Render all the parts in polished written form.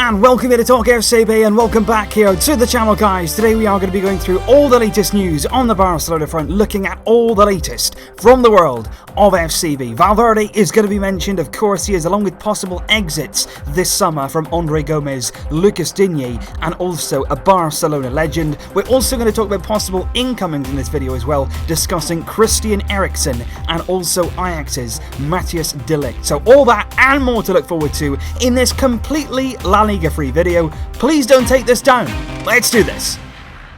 And welcome here to Talk FCB and welcome back here to the channel, guys. Today we are going to be going through all the latest news on the Barcelona front, looking at all the latest from the world of FCB. Valverde is going to be mentioned, of course he is, along with possible exits this summer from Andre Gomes, Digne, and also a Barcelona legend. We're also going to talk about possible incomings in this video as well, discussing Christian Eriksen and also Ajax's Matthijs de Ligt. So all that and more to look forward to in this completely La Liga free video. Please don't take this down. Let's do this.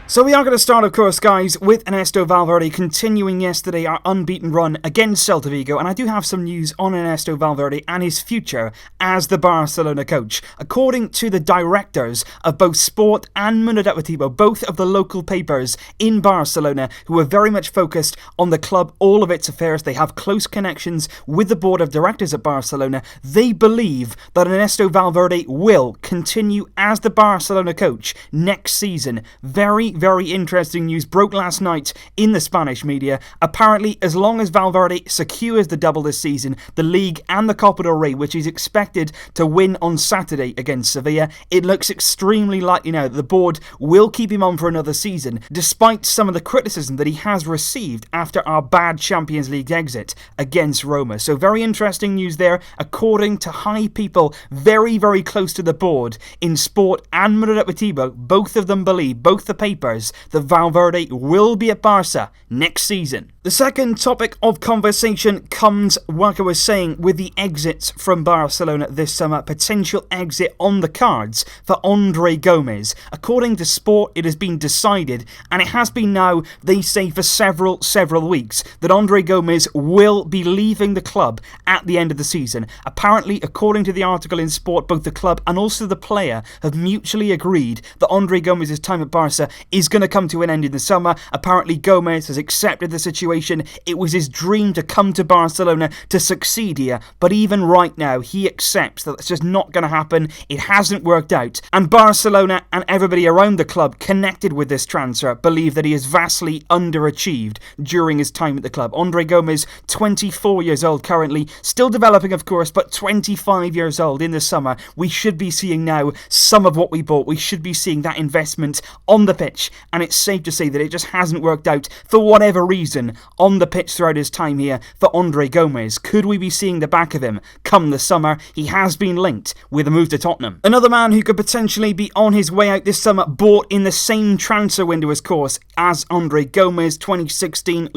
So we are going to start, of course, guys, with Ernesto Valverde continuing yesterday our unbeaten run against Celta Vigo, and I do have some news on Ernesto Valverde and his future as the Barcelona coach. According to the directors of both Sport and Mundo Deportivo, both of the local papers in Barcelona, who are very much focused on the club, all of its affairs, they have close connections with the board of directors at Barcelona. They believe that Ernesto Valverde will continue as the Barcelona coach next season. Very interesting news broke last night in the Spanish media. Apparently, as long as Valverde secures the double this season, the league and the Copa del Rey, which he's expected to win on Saturday against Sevilla, it looks extremely likely now that the board will keep him on for another season, despite some of the criticism that he has received after our bad Champions League exit against Roma. So very interesting news there. According to high people very close to the board in Sport and Mundo Deportivo, both of them believe, both the papers, that Valverde will be at Barca next season. The second topic of conversation comes, like I was saying, with the exits from Barcelona this summer. Potential exit on the cards for Andre Gomes. According to Sport, it has been decided, and it has been now, they say, for several weeks, that Andre Gomes will be leaving the club at the end of the season. Apparently, according to the article in Sport, both the club and also the player have mutually agreed that Andre Gomes' time at Barca is going to come to an end in the summer. Apparently, Gomes has accepted the situation. It was his dream to come to Barcelona to succeed here, but even right now, he accepts that it's just not going to happen. It hasn't worked out, and Barcelona and everybody around the club connected with this transfer believe that he has vastly underachieved during his time at the club. Andre Gomes, 24 years old currently, still developing, of course, but 25 years old in the summer. We should be seeing now some of what we bought. We should be seeing that investment on the pitch, and it's safe to say that it just hasn't worked out for whatever reason on the pitch throughout his time here for Andre Gomes. Could we be seeing the back of him come the summer? He has been linked with a move to Tottenham. Another man who could potentially be on his way out this summer, bought in the same transfer window, of course, as Andre Gomes. 2016,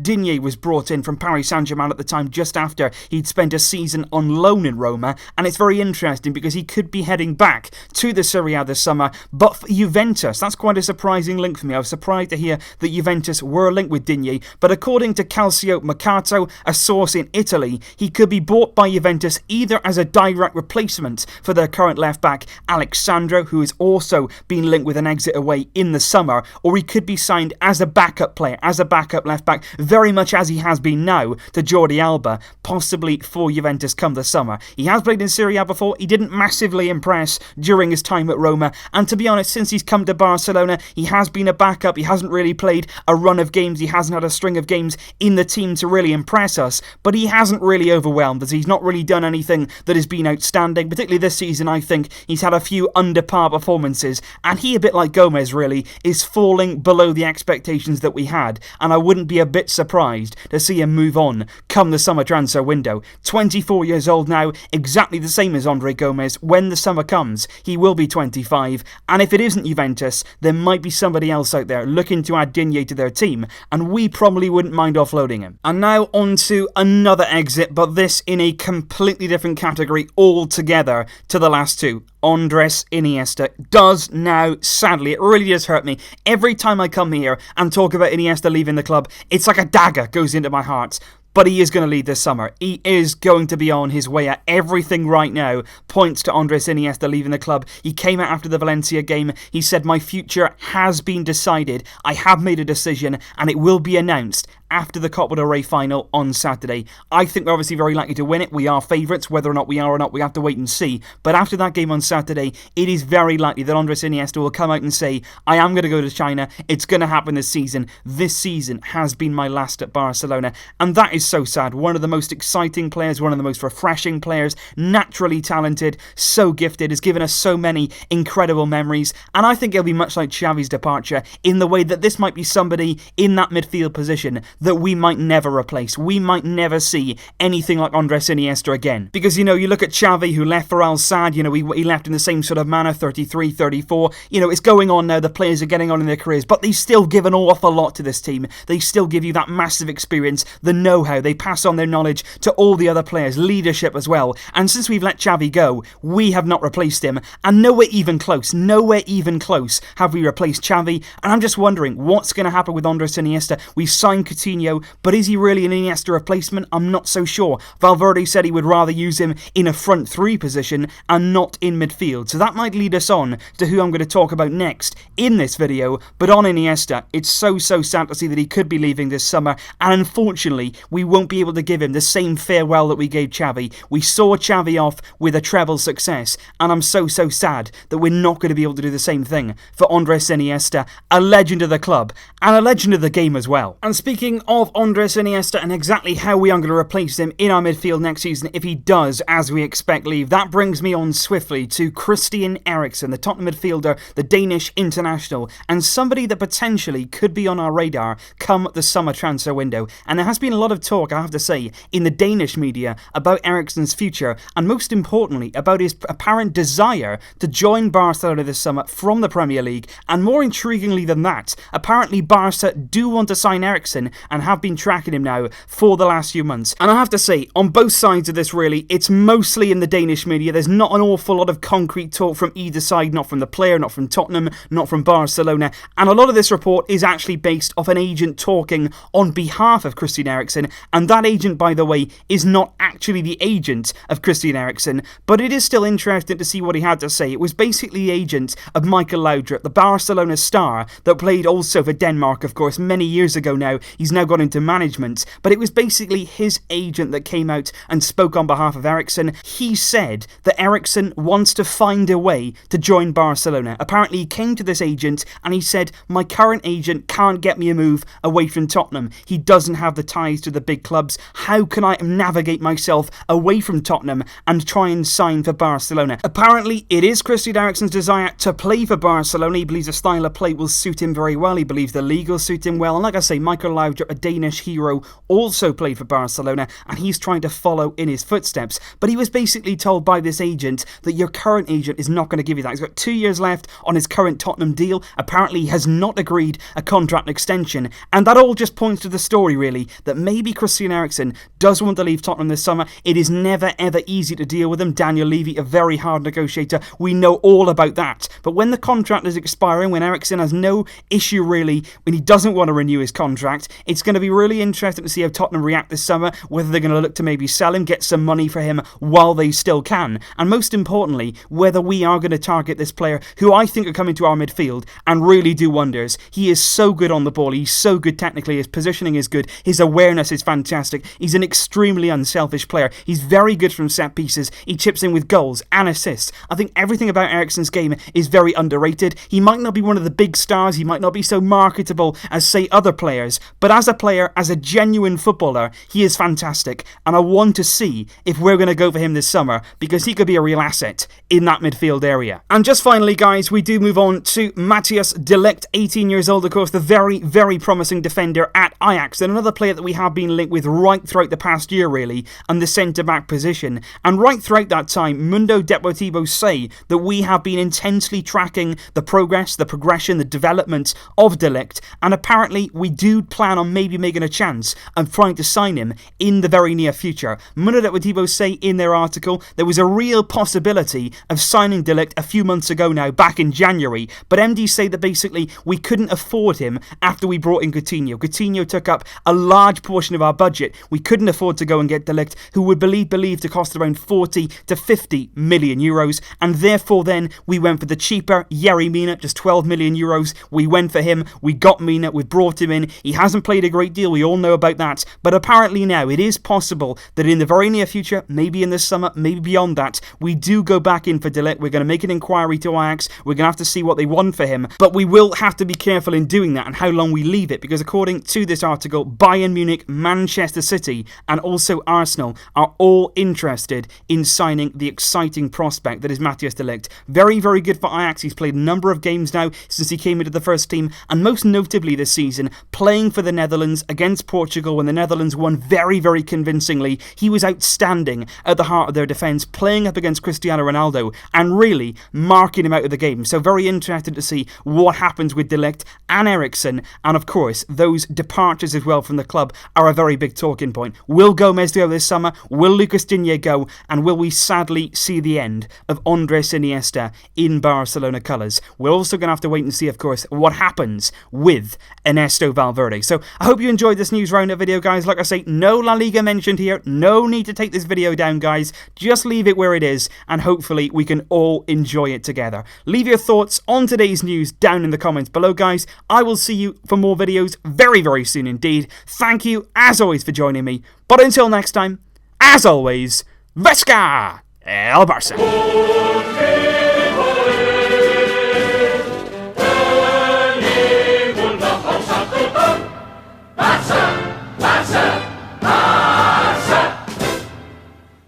Digne was brought in from Paris Saint-Germain at the time, just after he'd spent a season on loan in Roma, and it's very interesting because he could be heading back to the Serie A this summer, but for Juventus. That's quite a surprising link for me. I was surprised to hear that Juventus were linked with Digne, but according to Calcio Mercato, a source in Italy, he could be bought by Juventus either as a direct replacement for their current left-back Alexandro, who has also been linked with an exit away in the summer, or he could be signed as a backup player, as a backup left-back, very much as he has been now to Jordi Alba, possibly for Juventus come the summer. He has played in Serie A before. He didn't massively impress during his time at Roma, and to be honest, since he's come to Barcelona, he has been a backup. He hasn't really played a run of games. He hasn't had a string of games in the team to really impress us, but he hasn't really overwhelmed us. He's not really done anything that has been outstanding, particularly this season. I think he's had a few under par performances, and he, a bit like Gomes really, is falling below the expectations that we had, and I wouldn't be a bit surprised to see him move on come the summer transfer window. 24 years old now, exactly the same as Andre Gomes. When the summer comes, he will be 25, and if it isn't Juventus, there might be somebody else out there looking to add Digne to their team, and we probably wouldn't mind offloading him. And now on to another exit, but this in a completely different category altogether to the last two. Andres Iniesta does now, sadly, it really does hurt me. Every time I come here and talk about Iniesta leaving the club, it's like a dagger goes into my heart. But he is going to leave this summer. He is going to be on his way out. Everything right now points to Andres Iniesta leaving the club. He came out after the Valencia game. He said, "My future has been decided. I have made a decision and it will be announced after the Copa del Rey final on Saturday. I think we're obviously very likely to win it. We are favourites. Whether or not we are or not, we have to wait and see. But after that game on Saturday, it is very likely that Andres Iniesta will come out and say, I am going to go to China. It's going to happen this season. This season has been my last at Barcelona. And that is so sad. One of the most exciting players, one of the most refreshing players, naturally talented, so gifted, has given us so many incredible memories. And I think it'll be much like Xavi's departure in the way that this might be somebody in that midfield position that we might never replace. We might never see anything like Andres Iniesta again. Because, you look at Xavi, who left for Al Sadd, he left in the same sort of manner, 33, 34. It's going on now. The players are getting on in their careers, but they still give an awful lot to this team. They still give you that massive experience, the know-how. They pass on their knowledge to all the other players, leadership as well. And since we've let Xavi go, we have not replaced him, and nowhere even close have we replaced Xavi. And I'm just wondering what's going to happen with Andres Iniesta. We've signed Coutinho, but is he really an Iniesta replacement? I'm not so sure. Valverde said he would rather use him in a front three position and not in midfield. So that might lead us on to who I'm going to talk about next in this video. But on Iniesta, it's so sad to see that he could be leaving this summer, and unfortunately we won't be able to give him the same farewell that we gave Xavi. We saw Xavi off with a treble success, and I'm so sad that we're not going to be able to do the same thing for Andres Iniesta, a legend of the club and a legend of the game as well. And speaking of Andres Iniesta and exactly how we are going to replace him in our midfield next season if he does, as we expect, leave, that brings me on swiftly to Christian Eriksen, the Tottenham midfielder, the Danish international, and somebody that potentially could be on our radar come the summer transfer window. And there has been a lot of talk, I have to say, in the Danish media about Eriksen's future, and most importantly about his apparent desire to join Barcelona this summer from the Premier League. And more intriguingly than that, apparently Barca do want to sign Eriksen and have been tracking him now for the last few months. And I have to say, on both sides of this really, it's mostly in the Danish media. There's not an awful lot of concrete talk from either side, not from the player, not from Tottenham, not from Barcelona. And a lot of this report is actually based off an agent talking on behalf of Christian Eriksen. And that agent, by the way, is not actually the agent of Christian Eriksen, but it is still interesting to see what he had to say. It was basically the agent of Michael Laudrup, the Barcelona star that played also for Denmark, of course, many years ago now. He's now gone into management, but it was basically his agent that came out and spoke on behalf of Eriksen. He said that Eriksen wants to find a way to join Barcelona. Apparently he came to this agent and he said, my current agent can't get me a move away from Tottenham. He doesn't have the ties to the big clubs. How can I navigate myself away from Tottenham and try and sign for Barcelona? Apparently it is Christian Eriksen's desire to play for Barcelona. He believes the style of play will suit him very well. He believes the league will suit him well. And like I say, Michael Laudrup, a Danish hero, also played for Barcelona, and he's trying to follow in his footsteps. But he was basically told by this agent that your current agent is not going to give you that. He's got 2 years left on his current Tottenham deal. Apparently he has not agreed a contract extension, and that all just points to the story really, that maybe Christian Eriksen does want to leave Tottenham this summer. It is never ever easy to deal with him. Daniel Levy, a very hard negotiator, we know all about that. But when the contract is expiring, when Eriksen has no issue really, when he doesn't want to renew his contract, it's going to be really interesting to see how Tottenham react this summer, whether they're going to look to maybe sell him, get some money for him while they still can, and most importantly, whether we are going to target this player who I think are coming to our midfield and really do wonders. He is so good on the ball, he's so good technically, his positioning is good, his awareness is fantastic, he's an extremely unselfish player, he's very good from set pieces, he chips in with goals and assists. I think everything about Eriksen's game is very underrated. He might not be one of the big stars, he might not be so marketable as say other players, but as a player, as a genuine footballer, he is fantastic, and I want to see if we're going to go for him this summer, because he could be a real asset in that midfield area. And just finally guys, we do move on to Matthijs de Ligt, 18 years old, of course, the very promising defender at Ajax, and another player that we have been linked with right throughout the past year really, and the centre-back position. And right throughout that time, Mundo Deportivo say that we have been intensely tracking the progress, the progression, the development of de Ligt, and apparently we do plan on maybe making a chance of trying to sign him in the very near future. Mundo Deportivo say in their article there was a real possibility of signing de Ligt a few months ago now, back in January, but MDs say that basically we couldn't afford him after we brought in Coutinho. Coutinho took up a large portion of our budget. We couldn't afford to go and get de Ligt, who would believe to cost around 40 to 50 million euros, and therefore then we went for the cheaper Yerry Mina, just 12 million euros. We went for him, we got Mina, we brought him in. He hasn't played played a great deal, we all know about that, but apparently now it is possible that in the very near future, maybe in the summer, maybe beyond that, we do go back in for De Ligt. We're going to make an inquiry to Ajax, we're going to have to see what they want for him, but we will have to be careful in doing that and how long we leave it, because according to this article, Bayern Munich, Manchester City, and also Arsenal are all interested in signing the exciting prospect that is Matthijs de Ligt. Very, very good for Ajax. He's played a number of games now since he came into the first team, and most notably this season, playing for the Netherlands against Portugal when the Netherlands won very, very convincingly. He was outstanding at the heart of their defence, playing up against Cristiano Ronaldo and really marking him out of the game. So very interested to see what happens with De Ligt and Eriksen, and of course those departures as well from the club are a very big talking point. Will Gomes go this summer? Will Lucas Digne go? And will we sadly see the end of Andres Iniesta in Barcelona colours? We're also going to have to wait and see, of course, what happens with Ernesto Valverde. So I hope you enjoyed this news roundup video, guys. Like I say, no La Liga mentioned here. No need to take this video down, guys. Just leave it where it is, and hopefully we can all enjoy it together. Leave your thoughts on today's news down in the comments below, guys. I will see you for more videos very, very soon indeed. Thank you, as always, for joining me. But until next time, as always, Vesca El Barça!